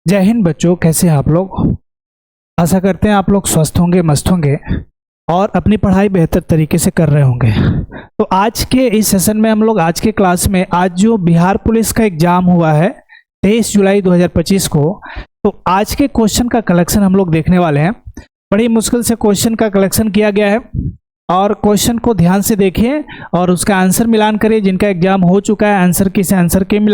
जय हिंद बच्चों, कैसे हैं आप लोग। आशा करते हैं आप लोग स्वस्थ होंगे, मस्त होंगे और अपनी पढ़ाई बेहतर तरीके से कर रहे होंगे। तो आज के इस सेशन में हम लोग आज के क्लास में आज जो बिहार पुलिस का एग्जाम हुआ है 23 जुलाई 2025 को, तो आज के क्वेश्चन का कलेक्शन हम लोग देखने वाले हैं। बड़ी मुश्किल से क्वेश्चन का कलेक्शन किया गया है और क्वेश्चन को ध्यान से देखिए और उसका आंसर मिलान करिए। जिनका एग्जाम हो चुका है आंसर के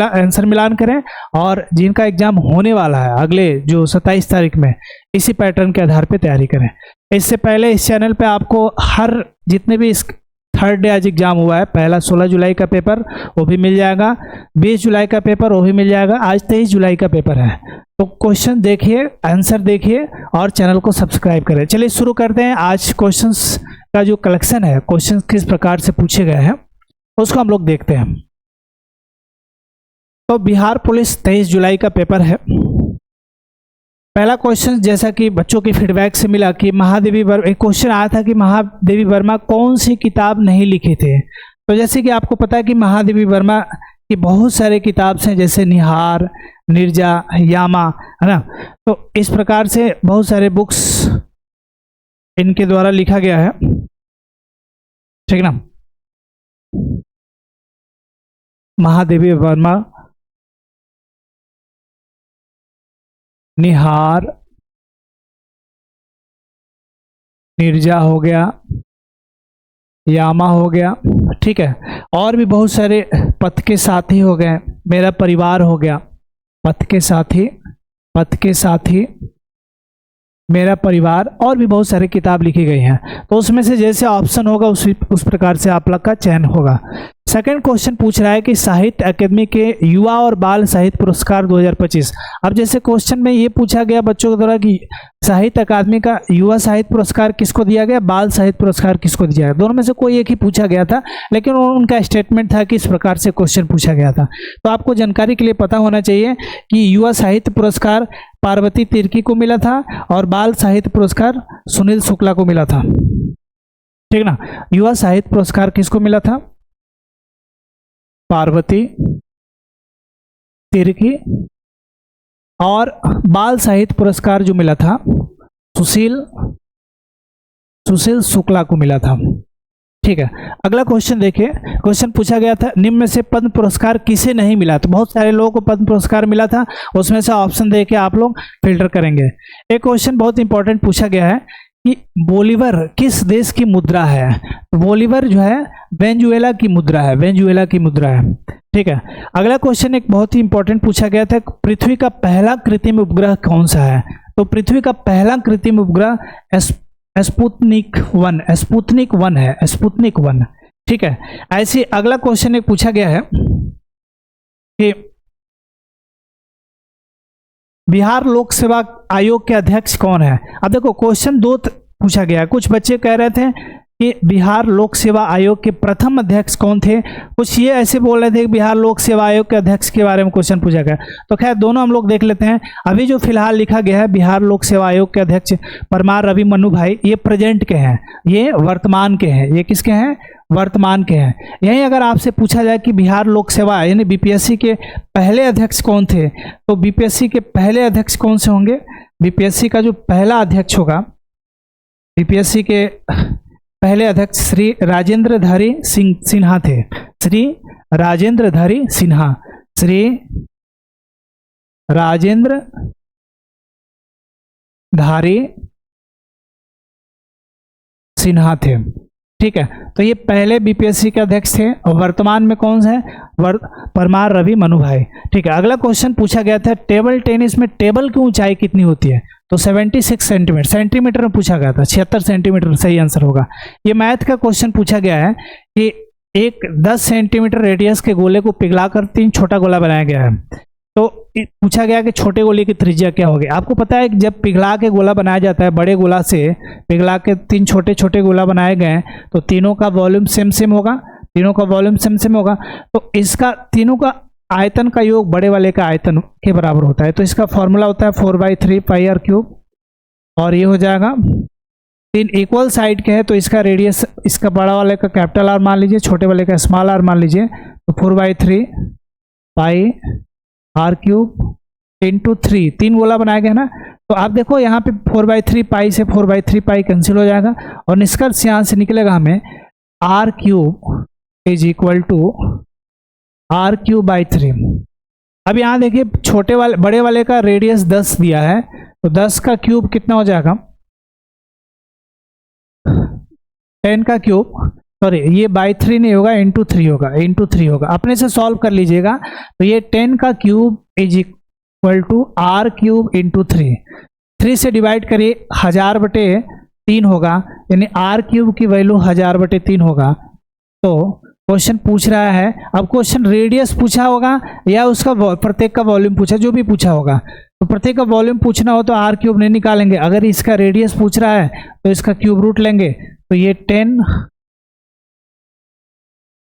आंसर मिलान करें और जिनका एग्जाम होने वाला है अगले जो 27 तारीख में, इसी पैटर्न के आधार पे तैयारी करें। इससे पहले इस चैनल पे आपको हर जितने भी इस थर्ड डे आज एग्जाम हुआ है, पहला 16 जुलाई का पेपर वो भी मिल जाएगा, 20 जुलाई का पेपर वो भी मिल जाएगा, आज 23 जुलाई का पेपर है। तो क्वेश्चन देखिए, आंसर देखिए और चैनल को सब्सक्राइब करें। चलिए शुरू करते हैं। आज क्वेश्चंस का जो कलेक्शन है, क्वेश्चन किस प्रकार से पूछे गए हैं उसको हम लोग देखते हैं। तो बिहार पुलिस 23 जुलाई का पेपर है। पहला क्वेश्चन, जैसा कि बच्चों की फीडबैक से मिला कि महादेवी वर्मा, एक क्वेश्चन आया था कि महादेवी वर्मा कौन सी किताब नहीं लिखे थे। तो जैसे कि आपको पता है कि महादेवी वर्मा की बहुत सारे किताब हैं, जैसे निहार, निर्जा, यामा, है ना। तो इस प्रकार से बहुत सारे बुक्स इनके द्वारा लिखा गया है, ठीक ना। महादेवी वर्मा, निहार, निर्जा हो गया, यामा हो गया, ठीक है। और भी बहुत सारे, पथ के साथी हो गए, मेरा परिवार हो गया, पथ के साथी, मेरा परिवार, और भी बहुत सारे किताब लिखी गई हैं। तो उसमें से जैसे ऑप्शन होगा उस प्रकार से आप लोग का चयन होगा। सेकंड क्वेश्चन पूछ रहा है कि साहित्य अकादमी के युवा और बाल साहित्य पुरस्कार 2025। अब जैसे क्वेश्चन में ये पूछा गया बच्चों के द्वारा कि साहित्य अकादमी का युवा साहित्य पुरस्कार किसको दिया गया, बाल साहित्य पुरस्कार किसको दिया गया, दोनों में से कोई एक ही पूछा गया था, लेकिन उनका स्टेटमेंट था कि इस प्रकार से क्वेश्चन पूछा गया था। तो आपको जानकारी के लिए पता होना चाहिए कि युवा साहित्य पुरस्कार पार्वती तिर्की को मिला था और बाल साहित्य पुरस्कार सुनील शुक्ला को मिला था, ठीक ना। युवा साहित्य पुरस्कार किसको मिला था, पार्वती तिर्की, और बाल साहित्य पुरस्कार जो मिला था सुशील शुक्ला को मिला था, ठीक है। अगला क्वेश्चन देखिए। क्वेश्चन पूछा गया था निम्न में से पद्म पुरस्कार किसे नहीं मिला। तो बहुत सारे लोगों को पद्म पुरस्कार मिला था, उसमें से ऑप्शन देके आप लोग फिल्टर करेंगे। एक क्वेश्चन बहुत इंपॉर्टेंट पूछा गया है कि बोलीवर किस देश की मुद्रा है। बोलीवर जो है वेनेजुएला की मुद्रा है, ठीक है। अगला क्वेश्चन एक बहुत ही इंपॉर्टेंट पूछा गया था, पृथ्वी का पहला कृत्रिम उपग्रह कौन सा है। तो पृथ्वी का पहला कृत्रिम उपग्रह स्पुतनिक 1 है, स्पुतनिक 1, ठीक है। ऐसे अगला क्वेश्चन एक पूछा गया है कि बिहार लोक सेवा आयोग के अध्यक्ष कौन है। अब देखो क्वेश्चन दो पूछा गया है। कुछ बच्चे कह रहे थे कि बिहार लोक सेवा आयोग के प्रथम अध्यक्ष कौन थे, कुछ ये ऐसे बोल रहे थे कि बिहार लोक सेवा आयोग के अध्यक्ष के बारे में क्वेश्चन पूछा गया। तो खैर दोनों हम लोग देख लेते हैं। अभी जो फिलहाल लिखा गया है बिहार लोक सेवा आयोग के अध्यक्ष परमार रवि मनु भाई, ये प्रेजेंट के हैं, ये वर्तमान के हैं। ये किसके हैं, वर्तमान के हैं। यही अगर आपसे पूछा जाए कि बिहार लोक सेवा यानी बीपीएससी के पहले अध्यक्ष कौन थे, तो बीपीएससी के पहले अध्यक्ष कौन से होंगे। बीपीएससी का जो पहला अध्यक्ष होगा, बीपीएससी के पहले अध्यक्ष श्री राजेंद्रधारी सिन्हा थे, श्री राजेंद्रधारी सिन्हा थे, ठीक है। तो ये पहले बीपीएससी के अध्यक्ष थे और वर्तमान में कौन है, परमार रवि मनु भाई, ठीक है। अगला क्वेश्चन पूछा गया था टेबल टेनिस में टेबल की ऊंचाई कितनी होती है। तो 76 सेंटीमीटर में पूछा गया था, 76 सेंटीमीटर सही आंसर होगा। ये मैथ का क्वेश्चन पूछा गया है कि एक 10 सेंटीमीटर रेडियस के गोले को पिघलाकर 3 छोटा गोला बनाया गया है। तो पूछा गया कि छोटे गोले की त्रिज्या क्या होगी। आपको पता है कि जब पिघला के गोला बनाया जाता है, बड़े गोला से पिघला के 3 छोटे छोटे गोला बनाए गए, तो तीनों का वॉल्यूम सेम होगा। तो इसका तीनों का आयतन का योग बड़े वाले का आयतन के बराबर होता है। तो इसका फॉर्मूला होता है 4/3 πr³ और ये हो जाएगा 3 इक्वल साइड के हैं, तो इसका रेडियस, इसका बड़ा वाले का कैपिटल आर मान लीजिए, छोटे वाले का स्मॉल आर मान लीजिए। तो 4/3 πr³ इंटू 3, 3 गोला बनाया गया ना। तो आप देखो यहाँ पे 4/3 पाई से 4/3 पाई कैंसिल हो जाएगा और निष्कर्ष यहाँ से निकलेगा हमें r cube is equal to r³ 3। अब यहाँ देखिए छोटे वाले बड़े वाले का रेडियस 10 दिया है, तो 10 का क्यूब कितना हो जाएगा, 10 का क्यूब, सॉरी ये बाई 3 नहीं होगा, इंटू 3 होगा, इंटू 3 होगा। अपने से सॉल्व कर लीजिएगा। तो ये 10 का cube is equal to r³ into 3, 3 से डिवाइड करिए 1000/3 होगा, यानी r³ की वैल्यू 1000/3 होगा। तो क्वेश्चन पूछ रहा है, अब क्वेश्चन रेडियस पूछा होगा या उसका प्रत्येक का वॉल्यूम पूछा, जो भी पूछा होगा। तो प्रत्येक का वॉल्यूम पूछना हो तो r³ नहीं निकालेंगे, अगर इसका रेडियस पूछ रहा है तो इसका क्यूब रूट लेंगे। तो ये 10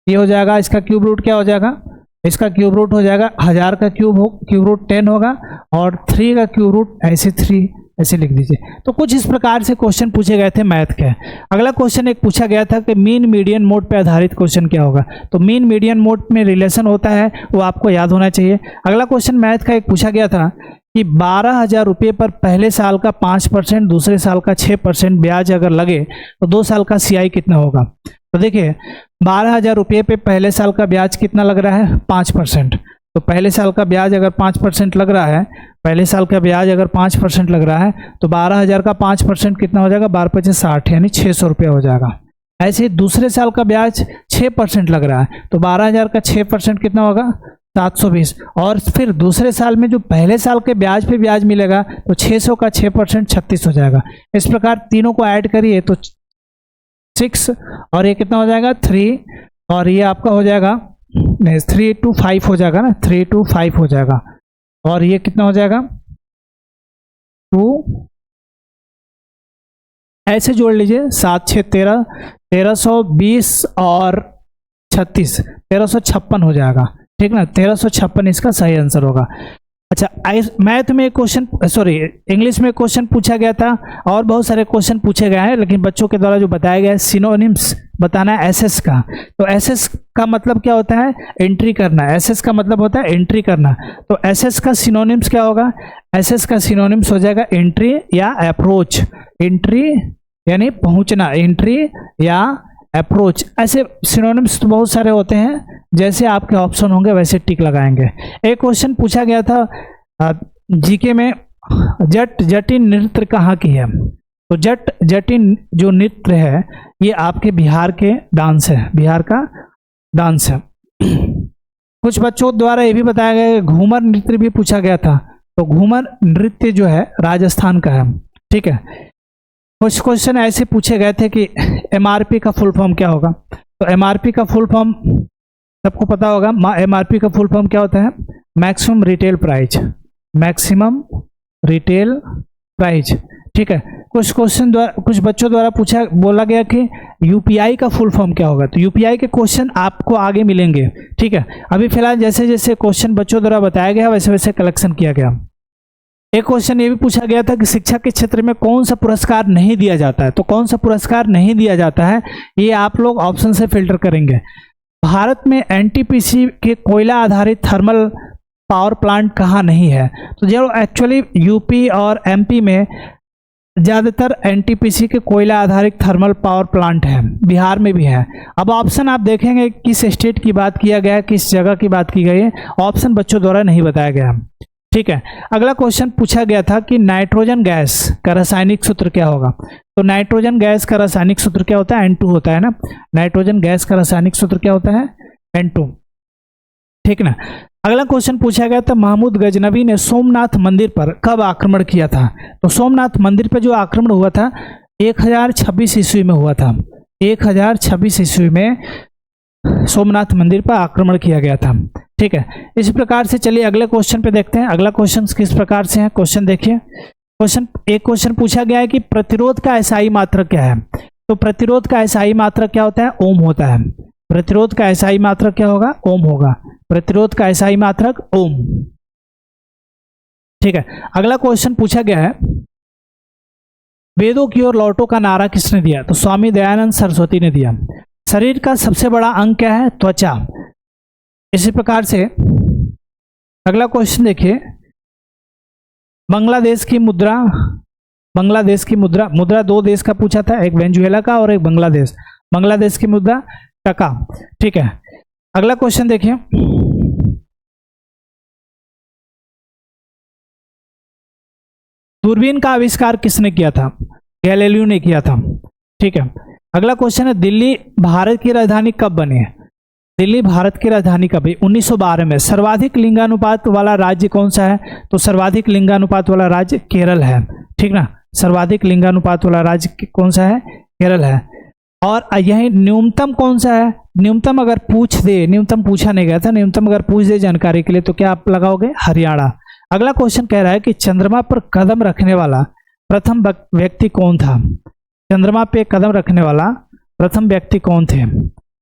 ये हो जाएगा, इसका क्यूब रूट क्या हो जाएगा, इसका क्यूब रूट हो जाएगा 1000 का क्यूब रूट 10 होगा और 3 का क्यूब रूट ऐसे 3 ऐसे लिख दीजिए। तो कुछ इस प्रकार से क्वेश्चन पूछे गए थे मैथ के। अगला क्वेश्चन एक पूछा गया था कि मीन मीडियन मोड पे आधारित क्वेश्चन क्या होगा। तो मीन मीडियन मोड में रिलेशन होता है, वो आपको याद होना चाहिए। अगला क्वेश्चन मैथ का एक पूछा गया था कि 12,000 रुपये पर पहले साल का 5%, दूसरे साल का 6% ब्याज अगर लगे तो 2 साल का CI कितना होगा। तो देखिए 12,000 रुपये पे पहले साल का ब्याज कितना लग रहा है, 5%। तो पहले साल का ब्याज अगर 5% लग रहा है, पहले साल का ब्याज अगर 5% लग रहा है तो 12,000 का 5% कितना हो जाएगा, 12×5 = 60, यानी 600 रुपया हो जाएगा। ऐसे ही दूसरे साल का ब्याज 6% लग रहा है तो 12,000 का 6% कितना होगा, 720। और फिर दूसरे साल में जो पहले साल के ब्याज पे ब्याज मिलेगा तो 600 का 6% 36 हो जाएगा। इस प्रकार तीनों को ऐड करिए तो 6 और ये कितना हो जाएगा 3, और ये आपका हो जाएगा 3 to 5 हो जाएगा ना, 3 to 5 हो जाएगा। और ये कितना हो जाएगा 2, ऐसे जोड़ लीजिए 7 6 13, 1320 और 36, 1356 हो जाएगा, ठीक ना। 1356 इसका सही आंसर होगा। अच्छा, मैथ में क्वेश्चन, सॉरी इंग्लिश में क्वेश्चन पूछा गया था और बहुत सारे क्वेश्चन पूछे गए हैं, लेकिन बच्चों के द्वारा जो बताया गया है सिनोनिम्स बताना है एसएस का। तो एसएस का मतलब क्या होता है, एंट्री करना। एसएस का मतलब होता है एंट्री करना। तो एसएस का सिनोनिम्स क्या होगा, एसएस का सिनोनिम्स हो जाएगा एंट्री या अप्रोच। एंट्री यानी पहुंचना, एंट्री या अप्रोच। ऐसे सिनोनिम्स तो बहुत सारे होते हैं, जैसे आपके ऑप्शन होंगे वैसे टिक लगाएंगे। एक क्वेश्चन पूछा गया था जीके में, जटिन नृत्य कहाँ की है। तो जटिन जो नृत्य है ये आपके बिहार के डांस है, बिहार का डांस है। कुछ बच्चों द्वारा ये भी बताया गया है घूमर नृत्य भी पूछा गया था। तो घूमर नृत्य जो है राजस्थान का है, ठीक है। कुछ क्वेश्चन ऐसे पूछे गए थे कि एमआरपी का फुल फॉर्म क्या होगा। तो एमआरपी का फुल फॉर्म सबको पता होगा, एमआरपी का फुल फॉर्म क्या होता है, maximum retail price, maximum retail price, ठीक है। कुछ क्वेश्चन द्वारा, कुछ बच्चों द्वारा बोला गया कि यूपीआई का फुल फॉर्म क्या होगा। तो यूपीआई के क्वेश्चन आपको आगे मिलेंगे, ठीक है। अभी फिलहाल जैसे जैसे क्वेश्चन बच्चों द्वारा बताया गया वैसे वैसे कलेक्शन किया गया। एक क्वेश्चन ये भी पूछा गया था कि शिक्षा के क्षेत्र में कौन सा पुरस्कार नहीं दिया जाता है। तो कौन सा पुरस्कार नहीं दिया जाता है ये आप लोग ऑप्शन से फिल्टर करेंगे। भारत में एनटीपीसी के कोयला आधारित थर्मल पावर प्लांट कहाँ नहीं है। तो जो एक्चुअली यूपी और एमपी में ज़्यादातर एनटीपीसी के कोयला आधारित थर्मल पावर प्लांट है, बिहार में भी है। अब ऑप्शन आप देखेंगे किस स्टेट की बात किया गया है, किस जगह की बात की गई है, ऑप्शन बच्चों द्वारा नहीं बताया गया, ठीक है। अगला क्वेश्चन पूछा गया था कि नाइट्रोजन गैस का रासायनिक सूत्र क्या होगा। तो नाइट्रोजन गैस का रासायनिक सूत्र क्या होता है, N2 होता है ना। नाइट्रोजन गैस का रासायनिक सूत्र क्या होता है, N2, ठीक ना। अगला क्वेश्चन पूछा गया था महमूद गजनवी ने सोमनाथ मंदिर पर कब आक्रमण किया था। तो सोमनाथ मंदिर पर जो आक्रमण हुआ था 1026 ईस्वी में हुआ था। 1026 ईस्वी में सोमनाथ मंदिर पर आक्रमण किया गया था, ठीक है। इस प्रकार से चलिए अगले क्वेश्चन पे देखते हैं। अगला क्वेश्चन किस प्रकार से है, क्वेश्चन देखिए। एक क्वेश्चन पूछा गया है कि प्रतिरोध का एसआई मात्रक क्या है। तो प्रतिरोध का एसआई मात्रक क्या होता है, ओम होता है। प्रतिरोध का एसआई मात्रक क्या होगा, ओम होगा। प्रतिरोध का एसआई मात्रक ओम, ठीक है। अगला क्वेश्चन पूछा गया है वेदों की ओर लौटो का नारा किसने दिया। तो स्वामी दयानंद सरस्वती ने दिया। शरीर का सबसे बड़ा अंग क्या है, त्वचा। इसी प्रकार से अगला क्वेश्चन देखिए बांग्लादेश की मुद्रा, बांग्लादेश की मुद्रा, मुद्रा दो देश का पूछा था, एक वेनेजुएला का और एक बांग्लादेश। बांग्लादेश की मुद्रा टका। ठीक है, अगला क्वेश्चन देखिए, दूरबीन का आविष्कार किसने किया था? गैलीलियो ने किया था। ठीक है, अगला क्वेश्चन है, दिल्ली भारत की राजधानी कब बनी है? दिल्ली भारत की राजधानी कब? 1912 में। सर्वाधिक लिंगानुपात वाला राज्य कौन सा है? तो सर्वाधिक लिंगानुपात वाला राज्य केरल है। ठीक ना, सर्वाधिक लिंगानुपात वाला राज्य कौन सा है? केरल है। और यही न्यूनतम कौन सा है? न्यूनतम अगर पूछ दे, न्यूनतम पूछा नहीं गया था, न्यूनतम अगर पूछ दे जानकारी के लिए तो क्या आप लगाओगे? हरियाणा। अगला क्वेश्चन कह रहा है कि चंद्रमा पर कदम रखने वाला प्रथम व्यक्ति कौन था? चंद्रमा पे कदम रखने वाला प्रथम व्यक्ति कौन थे?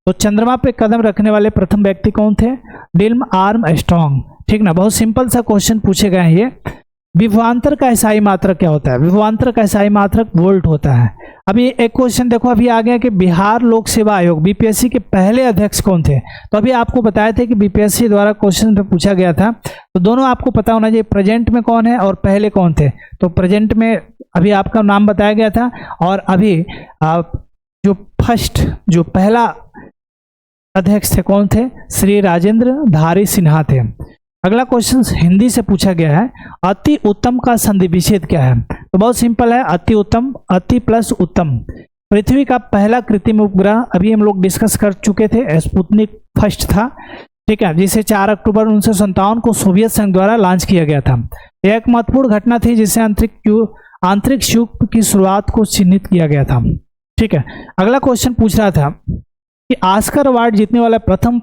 तो चंद्रमा पे कदम रखने वाले प्रथम व्यक्ति कौन थे? Neil Armstrong. ठीक ना, बहुत सिंपल सा क्वेश्चन पूछे गए हैं ये। विभवांतर का इकाई मात्रक क्या होता है? विभवांतर का इकाई मात्रक वोल्ट होता है। अभी एक क्वेश्चन देखो, अभी आ गया कि बिहार लोक सेवा आयोग बीपीएससी के पहले अध्यक्ष कौन थे? तो अभी आपको बताया था कि बीपीएससी द्वारा क्वेश्चन पे पूछा गया था, तो दोनों आपको पता होना चाहिए, प्रेजेंट में कौन है और पहले कौन थे। तो प्रेजेंट में अभी आपका नाम बताया गया था, और अभी जो पहला अध्यक्ष थे कौन थे? श्री राजेंद्र धारी सिन्हा थे। अगला क्वेश्चन हिंदी से पूछा गया है, अति उत्तम का संधि विच्छेद क्या है? तो बहुत सिंपल है, अति उत्तम, अति प्लस उत्तम। पृथ्वी का पहला कृत्रिम उपग्रह अभी हम लोग डिस्कस कर चुके थे, स्पुतनिक फर्स्ट था। ठीक है, जिसे 4 अक्टूबर 1957 को सोवियत संघ द्वारा लॉन्च किया गया था। यह एक महत्वपूर्ण घटना थी जिससे अंतरिक्ष युग की शुरुआत को चिन्हित किया गया था। ठीक है, अगला क्वेश्चन पूछ रहा था कि ऑस्कर अवार्ड जीतने वाला प्रथम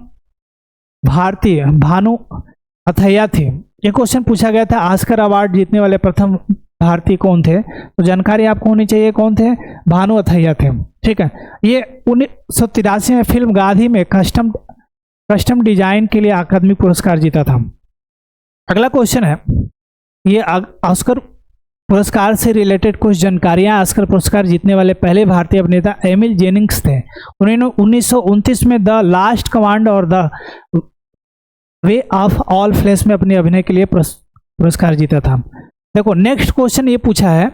भारतीय भानु अथैया थे। ये क्वेश्चन पूछा गया था, ऑस्कर अवार्ड जीतने वाले प्रथम भारतीय कौन थे? तो जानकारी आपको होनी चाहिए, कौन थे? भानु अथैया थे। ठीक है, ये 1983 में फिल्म गांधी में कस्टम डिजाइन के लिए अकादमी पुरस्कार जीता था। अगला क्वेश्चन है, ये ऑस्कर पुरस्कार से रिलेटेड कुछ जानकारियां। ऑस्कर पुरस्कार जीतने वाले पहले भारतीय अभिनेता एमिल जेनिंग्स थे। उन्होंने 1929 में द लास्ट कमांड और the way of all flesh में अपने अभिनय के लिए पुरस्कार जीता था। देखो, नेक्स्ट क्वेश्चन ये पूछा है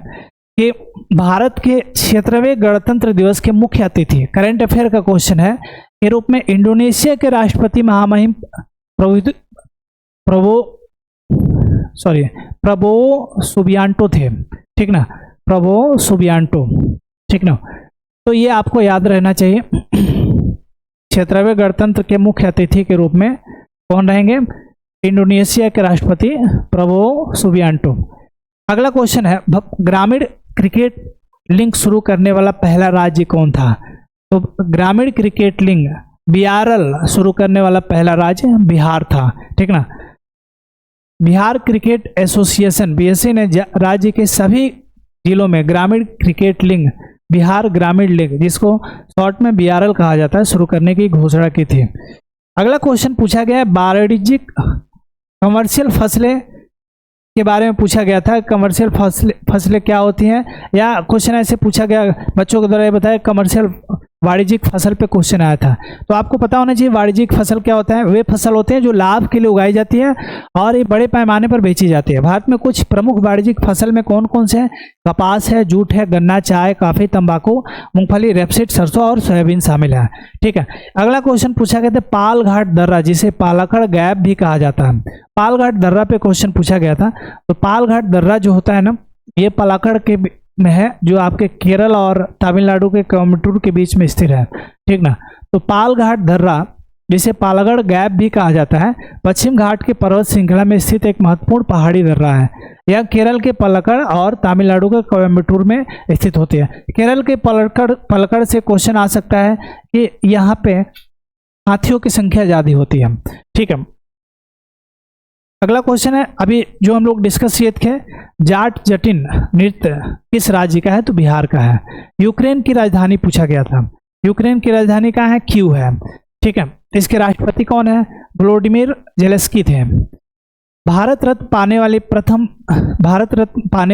कि भारत के 76वें गणतंत्र दिवस के मुख्य अतिथि, करंट अफेयर का क्वेश्चन है, के रूप में इंडोनेशिया के राष्ट्रपति महामहिम प्रबोवो सुबियांटो थे। ठीक ना, प्रबोवो सुबियांटो। ठीक ना, तो ये आपको याद रहना चाहिए। 76वें गणतंत्र के मुख्य अतिथि के रूप में कौन रहेंगे? इंडोनेशिया के राष्ट्रपति प्रबोवो सुबियांटो। अगला क्वेश्चन है, ग्रामीण क्रिकेट लीग शुरू करने वाला पहला राज्य कौन था? तो ग्रामीण क्रिकेट लीग बीआरएल शुरू करने वाला पहला राज्य बिहार था। ठीक ना, बिहार क्रिकेट एसोसिएशन बीएससी ने राज्य के सभी जिलों में ग्रामीण क्रिकेट लीग, बिहार ग्रामीण लीग, जिसको शॉर्ट में बीआरएल कहा जाता है, शुरू करने की घोषणा की थी। अगला क्वेश्चन पूछा गया है, वाणिज्यिक कमर्शियल फसलें के बारे में पूछा गया था। कमर्शियल फसलें क्या होती हैं? या क्वेश्चन ऐसे पूछा गया बच्चों के द्वारा, ये बताया कमर्शियल वाणिज्यिक फसल पे क्वेश्चन आया था। तो आपको पता होना चाहिए वाणिज्यिक फसल क्या होता है। वे फसल होते हैं जो लाभ के लिए उगाई जाती है और ये बड़े पैमाने पर बेची जाती है। भारत में कुछ प्रमुख वाणिज्यिक फसल में कौन कौन से हैं? कपास है, जूट है, गन्ना, चाय, कॉफी, तंबाकू, मूंगफली, रेपसीड, सरसों और सोयाबीन शामिल है। ठीक है, अगला क्वेश्चन पूछा गया था, पालघाट दर्रा, जिसे पालाकड़ गैप भी कहा जाता है, पालघाट दर्रा पे क्वेश्चन पूछा गया था। तो पालघाट दर्रा जो होता है ना, ये पालाकड़ के में है, जो आपके केरल और तमिलनाडु के कोयम्बटूर के बीच में स्थित है। ठीक ना, तो पालघाट दर्रा, जिसे पालागढ़ गैप भी कहा जाता है, पश्चिम घाट के पर्वत श्रृंखला में स्थित एक महत्वपूर्ण पहाड़ी दर्रा है। यह केरल के पलक्कड़ और तमिलनाडु के कोयम्बटूर में स्थित होती है। केरल के पलक्कड़ से क्वेश्चन आ सकता है कि यहाँ पे हाथियों की संख्या ज़्यादा होती है। ठीक है, अगला क्वेश्चन है, अभी जो हम लोग डिस्कस किए थे, जाट जटिन नृत्य किस राज्य का है? तो बिहार का है। यूक्रेन की राजधानी पूछा गया था। यूक्रेन की राजधानी कहाँ है? कीव है। ठीक है, इसके राष्ट्रपति कौन है? व्लादिमीर ज़ेलेंस्की थे। भारत रत्न पाने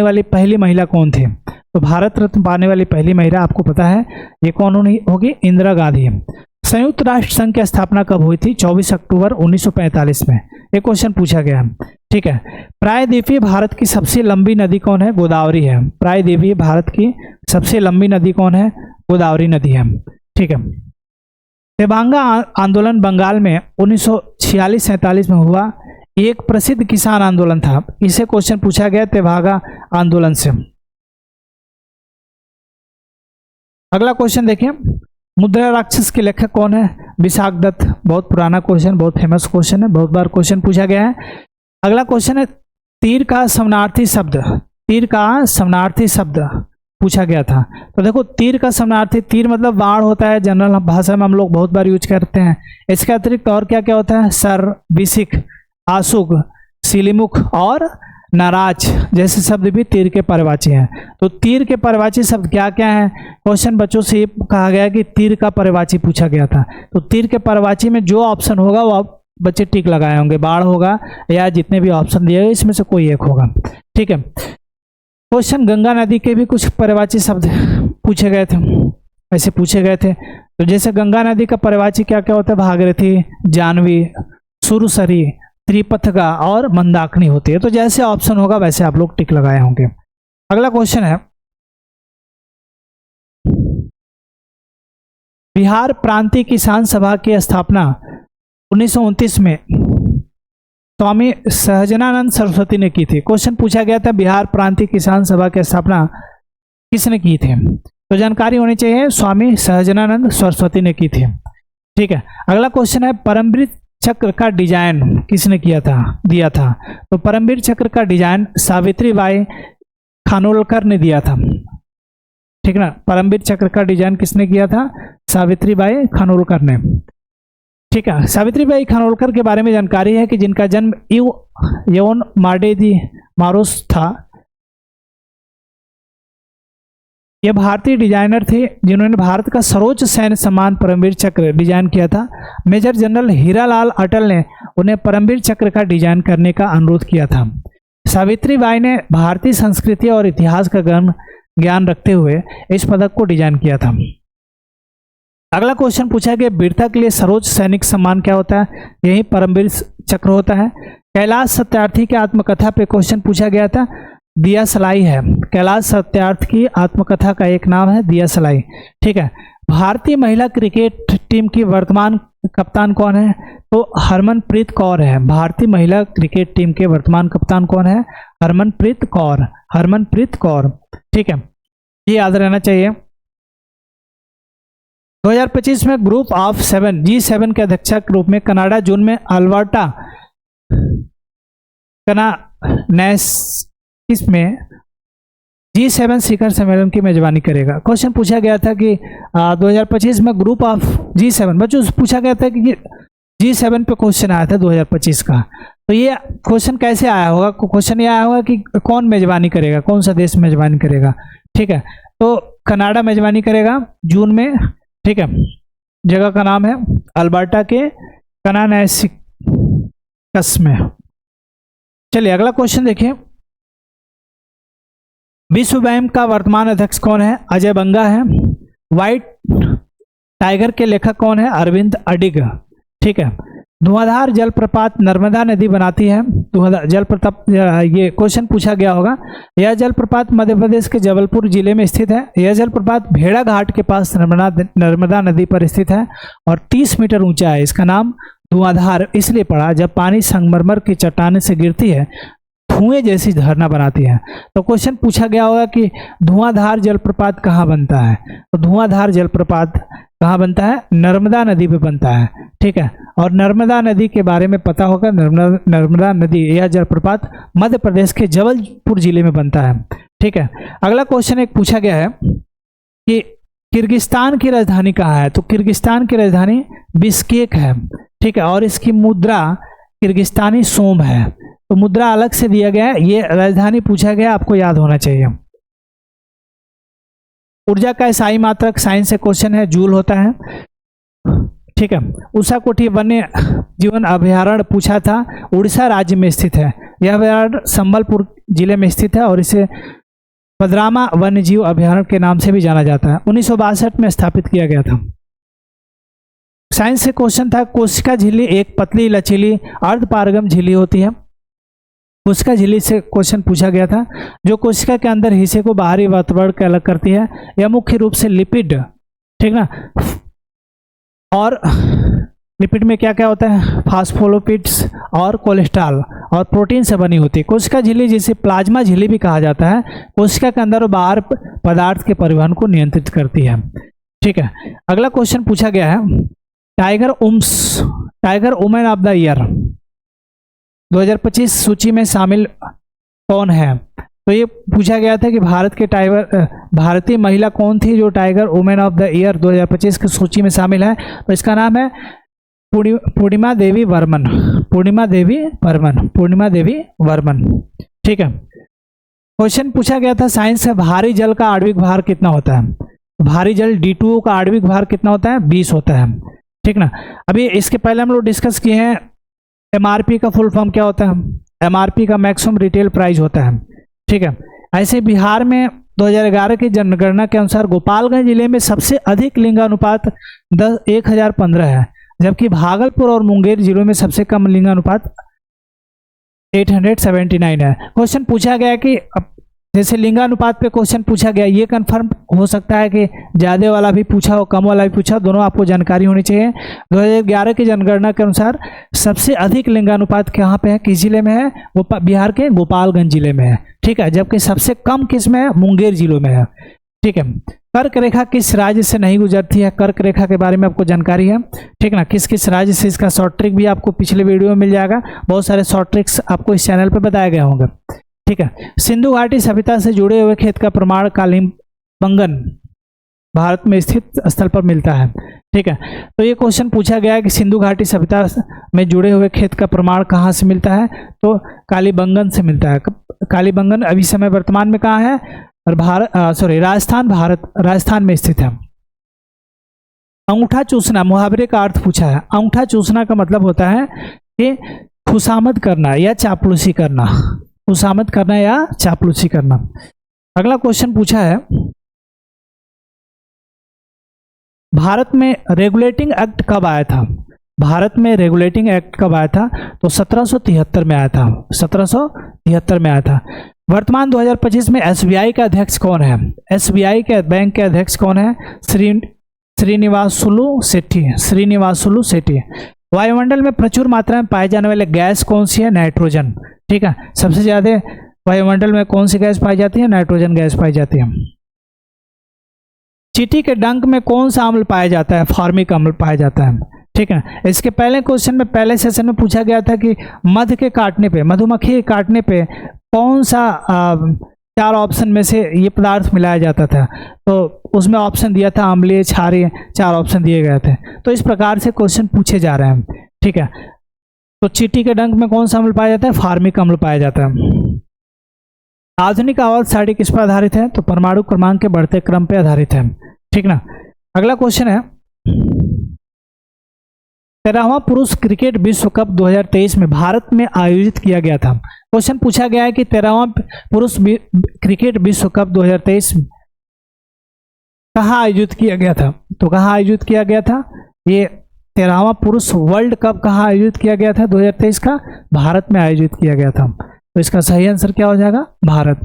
वाली पहली महिला कौन थे? तो भारत रत्न पाने वाली पहली महिला आपको पता है, ये कौन होगी? इंदिरा गांधी। संयुक्त राष्ट्र संघ की स्थापना कब हुई थी? 24 अक्टूबर 1945 में। एक क्वेश्चन पूछा गया है। ठीक है। प्रायद्वीपीय भारत की सबसे लंबी नदी कौन है? गोदावरी है। प्रायद्वीपीय भारत की सबसे लंबी नदी कौन है? गोदावरी नदी है। ठीक है। तेबांगा आंदोलन बंगाल में 1946-47 में हुआ एक प्रसिद्ध किसान आंदोलन था। इसे क्वेश्चन पूछा गया तेभागा आंदोलन से। अगला क्वेश्चन देखिए, मुद्रा राक्षस के लेखक कौन है? विशाख दत्त। बहुत पुराना क्वेश्चन, बहुत फेमस क्वेश्चन है, बहुत बार क्वेश्चन पूछा गया है। अगला क्वेश्चन है, तीर का समानार्थी शब्द, तीर का समानार्थी शब्द पूछा गया था। तो देखो, तीर का समानार्थी, तीर मतलब बाण होता है, जनरल भाषा में हम लोग बहुत बार यूज करते हैं। इसके अतिरिक्त और क्या क्या होता है? सर, विशिख, आशुक, सिलीमुख और नाराज जैसे शब्द भी तीर के पर्यायवाची हैं। तो तीर के पर्यायवाची शब्द क्या क्या हैं? क्वेश्चन बच्चों से ये कहा गया कि तीर का पर्यायवाची पूछा गया था। तो तीर के पर्यायवाची में जो ऑप्शन होगा वो आप बच्चे टिक लगाए होंगे, बाढ़ होगा या जितने भी ऑप्शन दिए गए इसमें से कोई एक होगा। ठीक है। क्वेश्चन, गंगा नदी के भी कुछ पर्यायवाची शब्द पूछे गए थे, ऐसे पूछे गए थे। तो जैसे गंगा नदी का पर्यायवाची क्या क्या होता है? भागीरथी, जानवी, सुरसरी, त्रिपथगा और मंदाकिनी होती है। तो जैसे ऑप्शन होगा वैसे आप लोग टिक लगाए होंगे। अगला क्वेश्चन है, बिहार प्रांतीय किसान सभा की स्थापना 1929 में स्वामी सहजानंद सरस्वती ने की थी। क्वेश्चन पूछा गया था, बिहार प्रांतीय किसान सभा की स्थापना किसने की थी? तो जानकारी होनी चाहिए, स्वामी सहजानंद सरस्वती ने की थी। ठीक है। अगला क्वेश्चन है, परमवीर चक्र का डिजाइन किसने किया था, दिया था? तो परमवीर चक्र का डिजाइन सावित्रीबाई खानोलकर ने दिया था। ठीक ना, परमवीर चक्र का डिजाइन किसने किया था? सावित्रीबाई खानोलकर ने। ठीक है। सावित्रीबाई खानोलकर के बारे में जानकारी है कि जिनका जन्म यवन मार्डेदी मारोस था। यह भारतीय डिजाइनर थे जिन्होंने भारत का सर्वोच्च सैन्य सम्मान परमवीर चक्र डिजाइन किया था। मेजर जनरल हीरालाल अटल ने उन्हें परमवीर चक्र का डिजाइन करने का अनुरोध किया था। सावित्रीबाई ने भारतीय संस्कृति और इतिहास का गहन ज्ञान रखते हुए इस पदक को डिजाइन किया था। अगला क्वेश्चन पूछा गया, वीरता के लिए सर्वोच्च सैनिक सम्मान क्या होता है? यही परमवीर चक्र होता है। कैलाश सत्यार्थी की आत्मकथा पे क्वेश्चन पूछा गया था, दिया सलाई है। कैलाश सत्यार्थी की आत्मकथा का एक नाम है दिया सलाई। ठीक है। भारतीय महिला क्रिकेट टीम की वर्तमान कप्तान कौन है? तो हरमनप्रीत कौर है। भारतीय महिला क्रिकेट टीम के वर्तमान कप्तान कौन है? हरमनप्रीत कौर, हरमनप्रीत कौर। ठीक है, ये याद रहना चाहिए। 2025 में ग्रुप ऑफ 7 G7 के अध्यक्षा के रूप में कनाडा जून में अल्बर्टा इसमें G7 शिखर सम्मेलन की मेजबानी करेगा। क्वेश्चन पूछा गया था कि 2025 में ग्रुप ऑफ G7, बच्चों पूछा गया था कि G7 पे क्वेश्चन आया था 2025 का। तो ये क्वेश्चन कैसे आया होगा? क्वेश्चन ये आया होगा कि कौन मेजबानी करेगा, कौन सा देश मेजबानी करेगा। ठीक है, तो कनाडा मेजबानी करेगा जून में। ठीक है, जगह का नाम है अल्बर्टा के कनानैसिकस में। चलिए अगला क्वेश्चन देखिए, विश्व बैंक का वर्तमान अध्यक्ष कौन है? अजय बंगा है। व्हाइट टाइगर के लेखक कौन है? अरविंद अडिग। ठीक है, धुआंधार जलप्रपात नर्मदा नदी बनाती है। धुआंधार जलप्रपात, ये क्वेश्चन पूछा गया होगा। यह जलप्रपात मध्य प्रदेश के जबलपुर जिले में स्थित है। यह जलप्रपात भेड़ा घाट के पास नर्मदा नदी पर स्थित है और 30 मीटर ऊंचा है। इसका नाम धुआंधार इसलिए पड़ा जब पानी संगमरमर की चट्टाने से गिरती है, धुएं जैसी झरना बनाती है। तो क्वेश्चन पूछा गया होगा कि धुआंधार जलप्रपात कहाँ बनता है? तो धुआंधार जलप्रपात कहाँ बनता है? नर्मदा नदी पे बनता है। ठीक है, और नर्मदा नदी के बारे में पता होगा। नर्मदा नदी यह जलप्रपात मध्य प्रदेश के जबलपुर जिले में बनता है। ठीक है, अगला क्वेश्चन एक पूछा गया है कि किर्गिस्तान की राजधानी कहाँ है? तो किर्गिस्तान की राजधानी बिश्केक है। ठीक है, और इसकी मुद्रा किर्गिस्तानी सोम है। तो मुद्रा अलग से दिया गया है, ये राजधानी पूछा गया, आपको याद होना चाहिए। ऊर्जा का इकाई मात्रक साइंस से क्वेश्चन है, जूल होता है। ठीक है, उषाकोठी वन्य जीवन अभयारण्य पूछा था, उड़ीसा राज्य में स्थित है। यह अभयारण्य संबलपुर जिले में स्थित है और इसे पदरामा वन्य जीव अभयारण्य के नाम से भी जाना जाता है। 1962 में स्थापित किया गया था। साइंस से क्वेश्चन था, कोशिका झिल्ली एक पतली लचीली अर्धपारगम झिल्ली होती है। कोशिका झिल्ली से क्वेश्चन पूछा गया था। जो कोशिका के अंदर हिस्से को बाहरी वातावरण के अलग करती है, यह मुख्य रूप से लिपिड, ठीक ना, और लिपिड में क्या क्या होता है, फास्फोलिपिड्स और कोलेस्ट्रॉल और प्रोटीन से बनी होती है। कोशिका झिल्ली, जिसे प्लाज्मा झिल्ली भी कहा जाता है, कोशिका के अंदर और बाहर पदार्थ के परिवहन को नियंत्रित करती है। ठीक है, अगला क्वेश्चन पूछा गया है, tiger women of the year 2025 सूची में शामिल कौन है? तो ये पूछा गया था कि भारतीय महिला कौन थी जो tiger women of the year 2025 की सूची में शामिल है? तो इसका नाम है पूर्णिमा देवी वर्मन। ठीक है, क्वेश्चन पूछा गया था साइंस से, भारी जल का आणविक भार कितना होता है? भारी जल D2O का आणविक भार कितना होता है? 20 होता है। ठीक ना, अभी इसके पहले हम लोग डिस्कस किए हैं MRP का फुल फॉर्म क्या होता है? MRP का मैक्सिमम रिटेल प्राइस होता है। ठीक है, ऐसे बिहार में 2011 की जनगणना के अनुसार गोपालगंज जिले में सबसे अधिक लिंगानुपात 1015 है, जबकि भागलपुर और मुंगेर जिलों में सबसे कम लिंगानुपात 879 है। क्वेश्चन पूछा गया कि जैसे लिंगानुपात पे क्वेश्चन पूछा गया, ये कंफर्म हो सकता है कि ज़्यादा वाला भी पूछा हो, कम वाला भी पूछा, दोनों आपको जानकारी होनी चाहिए। 2011 की जनगणना के अनुसार सबसे अधिक लिंगानुपात कहाँ पे है, किस जिले में है? बिहार के गोपालगंज जिले में है। ठीक है, जबकि सबसे कम किस में है? मुंगेर जिलों में है। ठीक है, कर्क रेखा किस राज्य से नहीं गुजरती है? कर्क रेखा के बारे में आपको जानकारी है। ठीक ना, किस किस राज्य से, इसका शॉर्ट ट्रिक भी आपको पिछले वीडियो में मिल जाएगा। बहुत सारे शॉर्ट ट्रिक्स आपको इस चैनल पर बताए गए होंगे। ठीक है, सिंधु घाटी सभ्यता से जुड़े हुए खेत का प्रमाण कालीबंगन भारत में स्थित स्थल पर मिलता है। ठीक है, तो ये क्वेश्चन पूछा गया है कि सिंधु घाटी सभ्यता में जुड़े हुए खेत का प्रमाण कहाँ से मिलता है? तो कालीबंगन से मिलता है। कालीबंगन अभी समय वर्तमान में कहाँ है? और राजस्थान में स्थित है। अंगूठा चूसना, मुहावरे का अर्थ पूछा है। अंगूठा चूसना का मतलब होता है कि खुशामद करना या चापलूसी करना, खुशामद करना या चापलूसी करना। अगला क्वेश्चन पूछा है, भारत में रेगुलेटिंग एक्ट कब आया था? भारत में रेगुलेटिंग एक्ट कब आया था? तो 1773 में आया था। 1773 में आया था। वर्तमान 2025 में SBI का अध्यक्ष कौन है? SBI के बैंक के अध्यक्ष कौन है? श्रीनिवासुलु सेठी। वायुमंडल में प्रचुर मात्रा में पाए जाने वाले गैस कौन सी है? नाइट्रोजन। ठीक है, सबसे ज्यादा वायुमंडल में कौन सी गैस पाई जाती है? नाइट्रोजन गैस पाई जाती है। चींटी के डंक में कौन सा अम्ल पाया जाता है? फॉर्मिक अम्ल पाया जाता है। ठीक है, इसके पहले क्वेश्चन में, पहले सेशन में पूछा गया था कि मधु के काटने पे, मधुमक्खी के काटने पे कौन सा 4 ऑप्शन में से ये पदार्थ मिलाया जाता था? तो उसमें ऑप्शन दिया था अम्लीय, क्षारीय, 4 ऑप्शन दिए गए थे। तो इस प्रकार से क्वेश्चन पूछे जा रहे हैं। ठीक है, तो चींटी के डंक में कौन सा अम्ल पाया जाता है? फॉर्मिक अम्ल पाया जाता है। आधुनिक आवर्त सारणी किस पर आधारित है? तो परमाणु क्रमांक के बढ़ते क्रम पर आधारित है। ठीक ना, अगला क्वेश्चन है, 13वां पुरुष क्रिकेट विश्व कप 2023 में भारत में आयोजित किया गया था। क्वेश्चन पूछा गया है कि 13वां पुरुष क्रिकेट विश्व कप 2023 कहाँ आयोजित किया गया था? तो कहाँ आयोजित किया गया था? ये 13वां पुरुष वर्ल्ड कप कहाँ आयोजित किया गया था 2023 का? भारत में आयोजित किया गया था। तो इसका सही आंसर क्या हो जाएगा? भारत।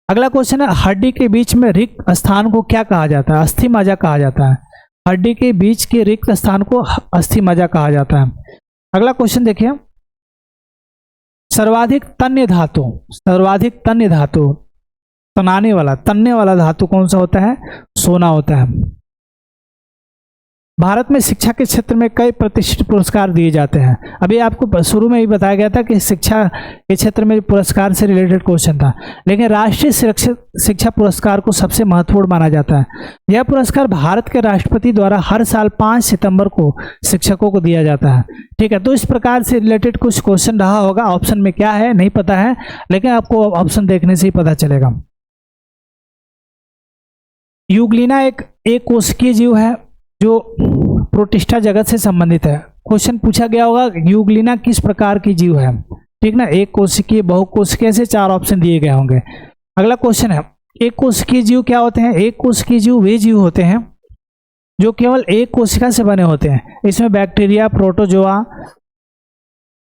अगला क्वेश्चन है, हड्डी के बीच में रिक्त स्थान को क्या कहा जाता है? अस्थि मज्जा कहा जाता है। हड्डी के बीच के रिक्त स्थान को अस्थि मज्जा कहा जाता है। अगला क्वेश्चन देखिए, सर्वाधिक तन्य धातु, तनने वाला धातु कौन सा होता है? सोना होता है। भारत में शिक्षा के क्षेत्र में कई प्रतिष्ठित पुरस्कार दिए जाते हैं। अभी आपको शुरू में ही बताया गया था कि शिक्षा के क्षेत्र में पुरस्कार से रिलेटेड क्वेश्चन था, लेकिन राष्ट्रीय शिक्षा पुरस्कार को सबसे महत्वपूर्ण माना जाता है। यह पुरस्कार भारत के राष्ट्रपति द्वारा हर साल 5 सितंबर को शिक्षकों को दिया जाता है। ठीक है, तो इस प्रकार से रिलेटेड कुछ क्वेश्चन रहा होगा। ऑप्शन में क्या है नहीं पता है, लेकिन आपको ऑप्शन देखने से ही पता चलेगा। यूग्लिना एक कोशिकीय जीव है जो प्रोटिस्टा जगत से संबंधित है। क्वेश्चन पूछा गया होगा यूग्लिना किस प्रकार की जीव है? ठीक ना, एक कोशिकीय, बहुकोशिकीय से 4 ऑप्शन दिए गए होंगे। अगला क्वेश्चन है, एक कोशिकीय जीव क्या होते हैं? एक कोशिकीय जीव वे जीव होते हैं जो केवल एक कोशिका से बने होते हैं। इसमें बैक्टीरिया, प्रोटोजोआ,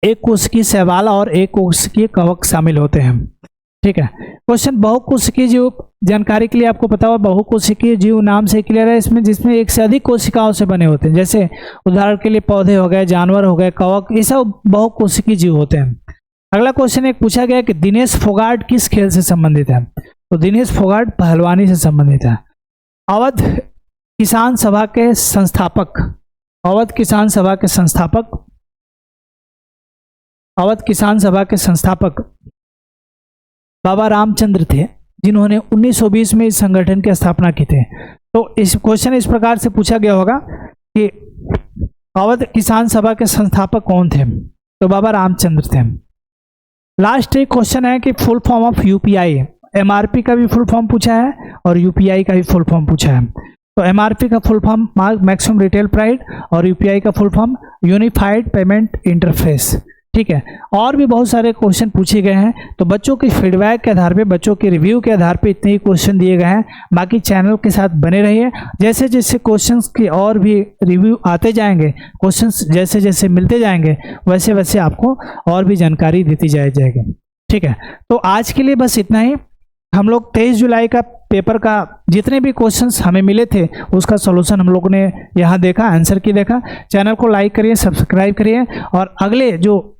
एक कोशिकीय शैवाल और एक कोशिकीय कवक शामिल होते हैं। ठीक है। क्वेश्चन बहुकोशिकीय जीव जानकारी के लिए आपको पता होगा, बहुकोशिकीय जीव नाम से क्लियर है इसमें, जिसमें एक से अधिक कोशिकाओं से बने होते हैं। जैसे उदाहरण के लिए पौधे हो गए, जानवर हो गए, कवक, ये सब बहुकोशिकीय जीव होते हैं। अगला क्वेश्चन एक पूछा गया कि दिनेश फोगाट किस खेल से संबंधित है? तो दिनेश फोगाट पहलवानी से संबंधित है। अवध किसान सभा के संस्थापक, अवध किसान सभा के संस्थापक, अवध किसान सभा के संस्थापक बाबा रामचंद्र थे, जिन्होंने 1920 में इस संगठन की स्थापना की थी। तो इस क्वेश्चन इस प्रकार से पूछा गया होगा कि अवध किसान सभा के संस्थापक कौन थे? तो बाबा रामचंद्र थे। लास्ट एक क्वेश्चन है कि full form of UPI, MRP का भी फुल फॉर्म पूछा है और यूपीआई का भी फुल फॉर्म पूछा है। तो एमआरपी का full form maximum retail price और यूपीआई का full form unified payment interface. ठीक है। और भी बहुत सारे क्वेश्चन पूछे गए हैं। तो बच्चों की फीडबैक के आधार पे, बच्चों के रिव्यू के आधार पे इतने ही क्वेश्चन दिए गए हैं। बाकी चैनल के साथ बने रहिए, जैसे जैसे क्वेश्चंस के और भी रिव्यू आते जाएंगे, क्वेश्चंस जैसे जैसे मिलते जाएंगे, वैसे वैसे आपको और भी जानकारी देती जाएगी। ठीक है। तो आज के लिए बस इतना ही। हम लोग 23 जुलाई का पेपर का जितने भी क्वेश्चंस हमें मिले थे उसका सॉल्यूशन हम लोगों ने यहाँ देखा, आंसर की देखा। चैनल को लाइक करिए, सब्सक्राइब करिए और अगले जो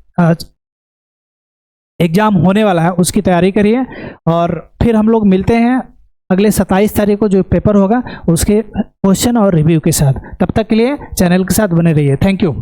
एग्जाम होने वाला है उसकी तैयारी करिए। और फिर हम लोग मिलते हैं अगले 27 तारीख को जो पेपर होगा उसके क्वेश्चन और रिव्यू के साथ। तब तक के लिए चैनल के साथ बने रहिए। Thank you.